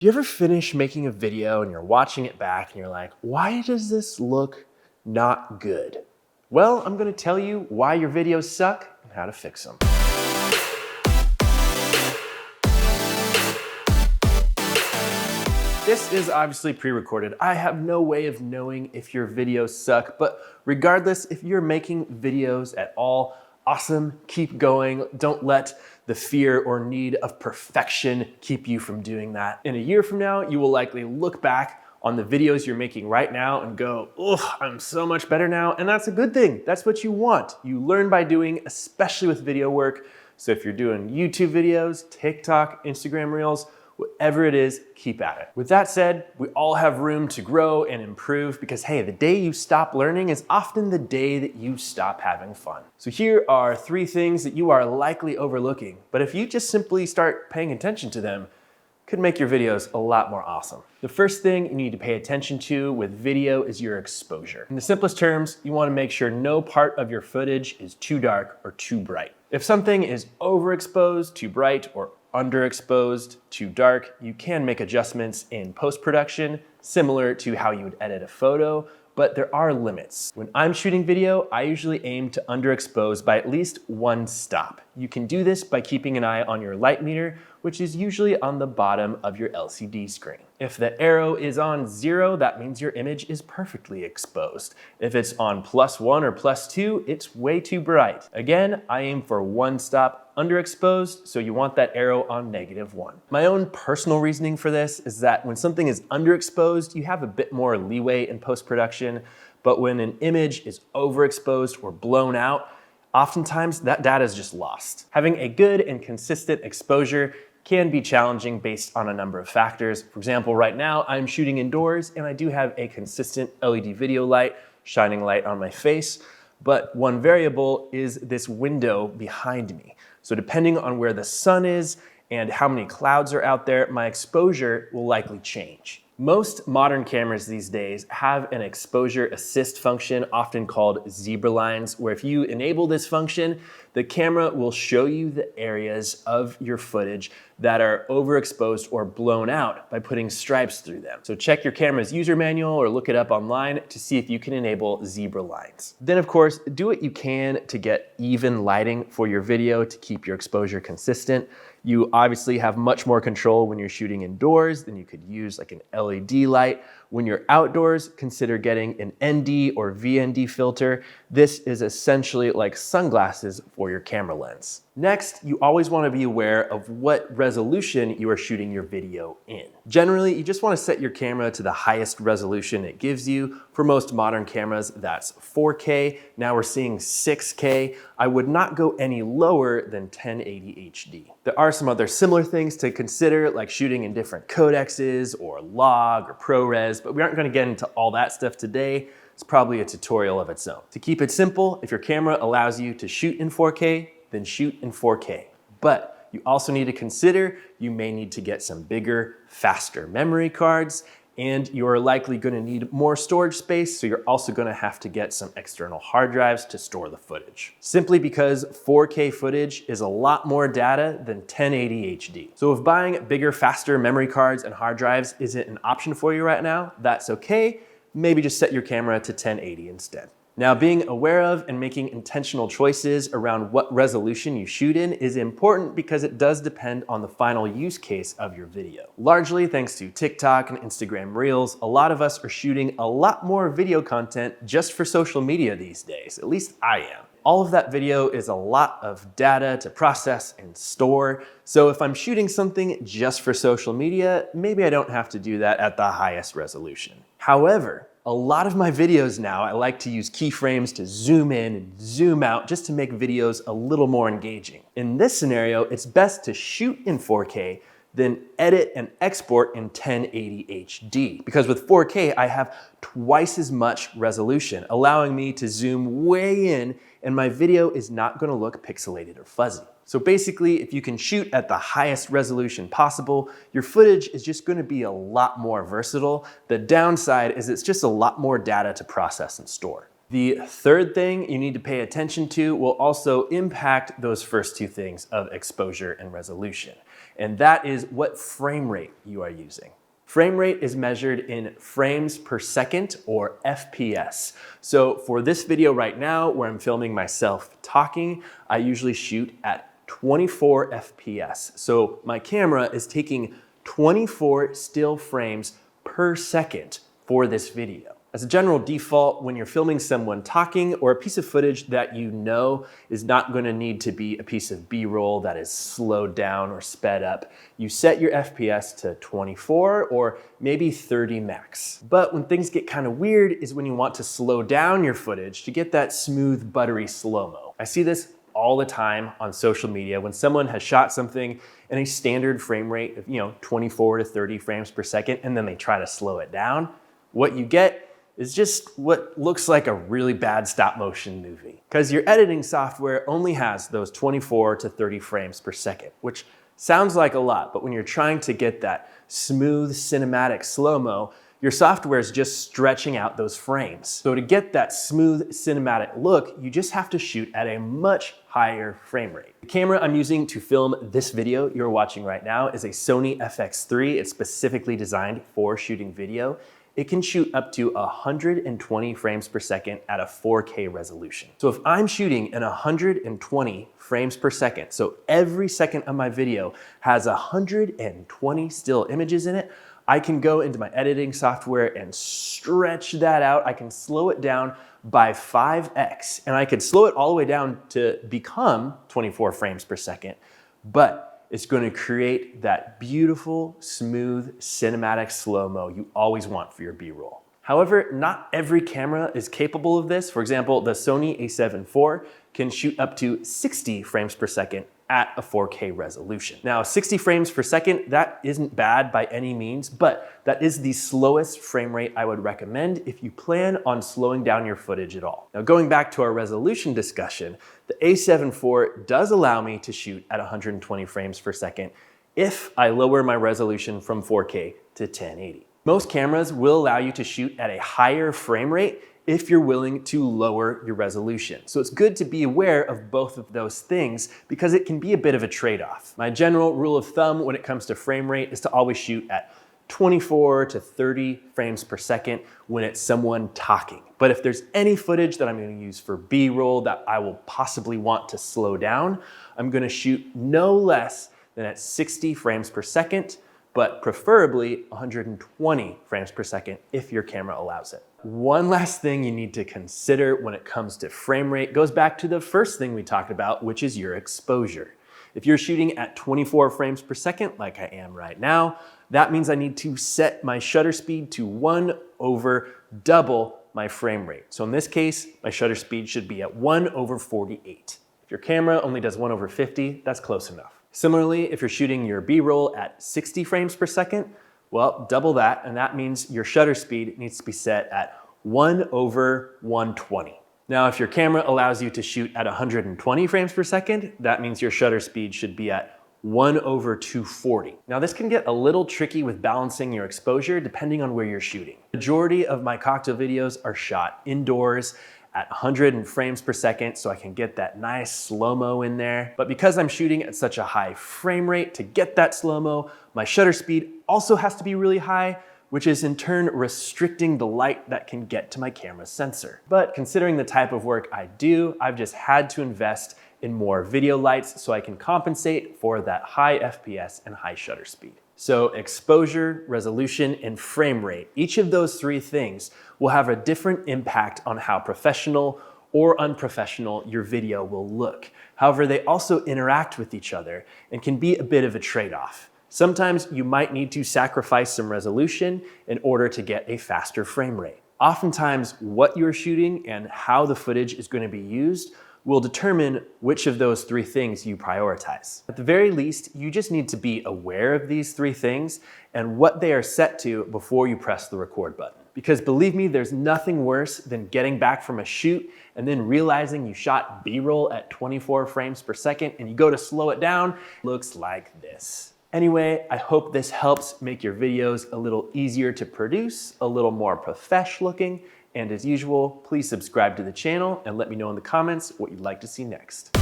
Do you ever finish making a video and you're watching it back and you're like, why does this look not good? Well, I'm gonna tell you why your videos suck and how to fix them. This is obviously pre-recorded. I have no way of knowing if your videos suck, but regardless, if you're making videos at all, awesome, keep going. Don't let the fear or need of perfection keep you from doing that. In a year from now, you will likely look back on the videos you're making right now and go, oh, I'm so much better now. And that's a good thing. That's what you want. You learn by doing, especially with video work. So if you're doing YouTube videos, TikTok, Instagram Reels, whatever it is, keep at it. With that said, we all have room to grow and improve because, hey, the day you stop learning is often the day that you stop having fun. So here are 3 things that you are likely overlooking, but if you just simply start paying attention to them, could make your videos a lot more awesome. The first thing you need to pay attention to with video is your exposure. In the simplest terms, you want to make sure no part of your footage is too dark or too bright. If something is overexposed, too bright, or underexposed, too dark, you can make adjustments in post-production, similar to how you would edit a photo, but there are limits. When I'm shooting video, I usually aim to underexpose by at least 1 stop. You can do this by keeping an eye on your light meter, which is usually on the bottom of your LCD screen. If the arrow is on 0, that means your image is perfectly exposed. If it's on +1 or +2, it's way too bright. Again, I aim for 1 stop underexposed, so you want that arrow on -1. My own personal reasoning for this is that when something is underexposed, you have a bit more leeway in post-production, but when an image is overexposed or blown out, oftentimes that data is just lost. Having a good and consistent exposure can be challenging based on a number of factors. For example, right now I'm shooting indoors and I do have a consistent LED video light, shining light on my face, but one variable is this window behind me. So depending on where the sun is and how many clouds are out there, my exposure will likely change. Most modern cameras these days have an exposure assist function, often called zebra lines, where if you enable this function, the camera will show you the areas of your footage that are overexposed or blown out by putting stripes through them. So check your camera's user manual or look it up online to see if you can enable zebra lines. Then of course, do what you can to get even lighting for your video to keep your exposure consistent. You obviously have much more control when you're shooting indoors than you could use like an LED light. When you're outdoors, consider getting an ND or VND filter. This is essentially like sunglasses for your camera lens. Next, you always want to be aware of what resolution you are shooting your video in. Generally, you just want to set your camera to the highest resolution it gives you. For most modern cameras, that's 4K. Now we're seeing 6K. I would not go any lower than 1080 HD. There are some other similar things to consider, like shooting in different codecs or log or ProRes, but we aren't going to get into all that stuff today. It's probably a tutorial of its own. To keep it simple, if your camera allows you to shoot in 4K, then shoot in 4K. But you also need to consider you may need to get some bigger, faster memory cards, and you're likely going to need more storage space, so you're also going to have to get some external hard drives to store the footage. Simply because 4K footage is a lot more data than 1080 HD. So if buying bigger, faster memory cards and hard drives isn't an option for you right now, that's okay. Maybe just set your camera to 1080 instead. Now, being aware of and making intentional choices around what resolution you shoot in is important because it does depend on the final use case of your video. Largely thanks to TikTok and Instagram Reels, a lot of us are shooting a lot more video content just for social media these days. At least I am. All of that video is a lot of data to process and store. So if I'm shooting something just for social media, maybe I don't have to do that at the highest resolution. However, a lot of my videos now, I like to use keyframes to zoom in and zoom out just to make videos a little more engaging. In this scenario, it's best to shoot in 4K, then edit and export in 1080 HD. Because with 4K, I have twice as much resolution, allowing me to zoom way in, and my video is not gonna look pixelated or fuzzy. So basically, if you can shoot at the highest resolution possible, your footage is just gonna be a lot more versatile. The downside is it's just a lot more data to process and store. The third thing you need to pay attention to will also impact those first 2 things of exposure and resolution. and that is what frame rate you are using. Frame rate is measured in frames per second, or FPS. So for this video right now, where I'm filming myself talking, I usually shoot at 24 FPS. So my camera is taking 24 still frames per second for this video. As a general default, when you're filming someone talking or a piece of footage that you know is not going to need to be a piece of B-roll that is slowed down or sped up, you set your FPS to 24 or maybe 30 max. But when things get kind of weird is when you want to slow down your footage to get that smooth, buttery slow-mo. I see this all the time on social media when someone has shot something in a standard frame rate of 24 to 30 frames per second, and then they try to slow it down. What you get is just what looks like a really bad stop motion movie. Because your editing software only has those 24 to 30 frames per second, which sounds like a lot, but when you're trying to get that smooth cinematic slow-mo, your software is just stretching out those frames. So to get that smooth cinematic look, you just have to shoot at a much higher frame rate. The camera I'm using to film this video you're watching right now is a Sony FX3. It's specifically designed for shooting video. It can shoot up to 120 frames per second at a 4K resolution. So if I'm shooting in 120 frames per second, so every second of my video has 120 still images in it, I can go into my editing software and stretch that out. I can slow it down by 5x, and I could slow it all the way down to become 24 frames per second, but it's going to create that beautiful, smooth, cinematic slow-mo you always want for your B-roll. However, not every camera is capable of this. For example, the Sony a7 IV can shoot up to 60 frames per second at a 4K resolution. Now, 60 frames per second, that isn't bad by any means, but that is the slowest frame rate I would recommend if you plan on slowing down your footage at all. Now, going back to our resolution discussion, the a7 IV does allow me to shoot at 120 frames per second if I lower my resolution from 4K to 1080. Most cameras will allow you to shoot at a higher frame rate if you're willing to lower your resolution. So it's good to be aware of both of those things because it can be a bit of a trade-off. My general rule of thumb when it comes to frame rate is to always shoot at 24 to 30 frames per second when it's someone talking. But if there's any footage that I'm going to use for B-roll that I will possibly want to slow down, I'm going to shoot no less than at 60 frames per second, but preferably 120 frames per second if your camera allows it. One last thing you need to consider when it comes to frame rate goes back to the first thing we talked about, which is your exposure. If you're shooting at 24 frames per second, like I am right now, that means I need to set my shutter speed to 1 over double my frame rate. So in this case, my shutter speed should be at 1 over 48. If your camera only does 1 over 50, that's close enough. Similarly, if you're shooting your B-roll at 60 frames per second, well, double that, and that means your shutter speed needs to be set at 1 over 120. Now, if your camera allows you to shoot at 120 frames per second, that means your shutter speed should be at 1 over 240. Now, this can get a little tricky with balancing your exposure depending on where you're shooting. The majority of my cocktail videos are shot indoors at 100 frames per second, so I can get that nice slow-mo in there. But because I'm shooting at such a high frame rate to get that slow-mo, my shutter speed also has to be really high, which is in turn restricting the light that can get to my camera sensor. But considering the type of work I do, I've just had to invest in more video lights so I can compensate for that high FPS and high shutter speed. So exposure, resolution, and frame rate, each of those three things will have a different impact on how professional or unprofessional your video will look. However, they also interact with each other and can be a bit of a trade-off. Sometimes you might need to sacrifice some resolution in order to get a faster frame rate. Oftentimes, what you're shooting and how the footage is going to be used will determine which of those three things you prioritize. At the very least, you just need to be aware of these three things and what they are set to before you press the record button. Because believe me, there's nothing worse than getting back from a shoot and then realizing you shot B-roll at 24 frames per second and you go to slow it down, it looks like this. Anyway, I hope this helps make your videos a little easier to produce, a little more profesh looking, and as usual, please subscribe to the channel and let me know in the comments what you'd like to see next.